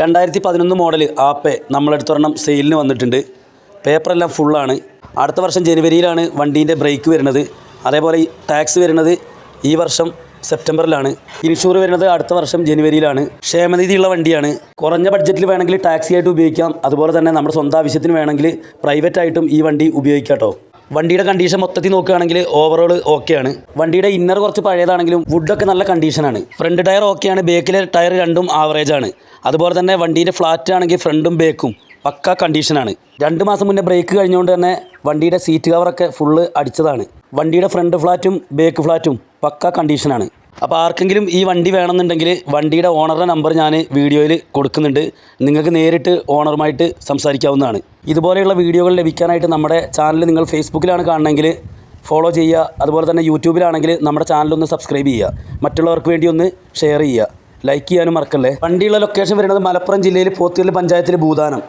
2011 model Ape നമ്മളെടുത്തൊരെണ്ണം സെയിലിന് വന്നിട്ടുണ്ട്. പേപ്പറെല്ലാം ഫുള്ളാണ്. അടുത്ത വർഷം ജനുവരിയിലാണ് വണ്ടീൻ്റെ ബ്രേക്ക് വരുന്നത്. അതേപോലെ ടാക്സ് വരുന്നത് ഈ വർഷം സെപ്റ്റംബറിലാണ്. ഇൻഷൂർ വരുന്നത് അടുത്ത വർഷം ജനുവരിയിലാണ്. ക്ഷേമനിധിയുള്ള വണ്ടിയാണ്. കുറഞ്ഞ ബഡ്ജറ്റിൽ വേണമെങ്കിൽ ടാക്സി ആയിട്ട് ഉപയോഗിക്കാം. അതുപോലെ തന്നെ നമ്മുടെ സ്വന്തം ആവശ്യത്തിന് വേണമെങ്കിൽ പ്രൈവറ്റായിട്ടും ഈ വണ്ടി ഉപയോഗിക്കാം കേട്ടോ. വണ്ടിയുടെ കണ്ടീഷൻ മൊത്തത്തിൽ നോക്കുകയാണെങ്കിൽ ഓവറോൾ ഓക്കെയാണ്. വണ്ടിയുടെ ഇന്നർ കുറച്ച് പഴയതാണെങ്കിലും വുഡൊക്കെ നല്ല കണ്ടീഷനാണ്. ഫ്രണ്ട് ടയർ ഓക്കെയാണ്. ബാക്കിലെ ടയർ രണ്ടും ആവറേജാണ്. അതുപോലെ തന്നെ വണ്ടീൻ്റെ ഫ്ലാറ്റ് ആണെങ്കിൽ ഫ്രണ്ടും ബാക്കും പക്ക കണ്ടീഷനാണ്. 2 മാസം മുന്നേ ബ്രേക്ക് കഴിഞ്ഞുകൊണ്ട് തന്നെ വണ്ടിയുടെ സീറ്റ് കവറൊക്കെ ഫുള്ള് അടിച്ചതാണ്. വണ്ടിയുടെ ഫ്രണ്ട് ഫ്ലാറ്റും ബാക്ക് ഫ്ലാറ്റും പക്ക കണ്ടീഷനാണ്. അപ്പോൾ ആർക്കെങ്കിലും ഈ വണ്ടി വേണമെന്നുണ്ടെങ്കിൽ വണ്ടിയുടെ ഓണറുടെ നമ്പർ ഞാൻ വീഡിയോയിൽ കൊടുക്കുന്നുണ്ട്. നിങ്ങൾക്ക് നേരിട്ട് ഓണറുമായിട്ട് സംസാരിക്കാവുന്നതാണ്. ഇതുപോലെയുള്ള വീഡിയോകൾ ലഭിക്കാനായിട്ട് നമ്മുടെ ചാനൽ നിങ്ങൾ ഫേസ്ബുക്കിലാണ് കാണണമെങ്കിൽ ഫോളോ ചെയ്യുക. അതുപോലെ തന്നെ യൂട്യൂബിലാണെങ്കിൽ നമ്മുടെ ചാനലൊന്ന് സബ്സ്ക്രൈബ് ചെയ്യുക. മറ്റുള്ളവർക്ക് വേണ്ടി ഒന്ന് ഷെയർ ചെയ്യുക. ലൈക്ക് ചെയ്യാനും മറക്കല്ലേ. വണ്ടിയുള്ള ലൊക്കേഷൻ വരുന്നത് മലപ്പുറം ജില്ലയിൽ പോത്തുകല്ല് പഞ്ചായത്തിൽ ഭൂതാനം.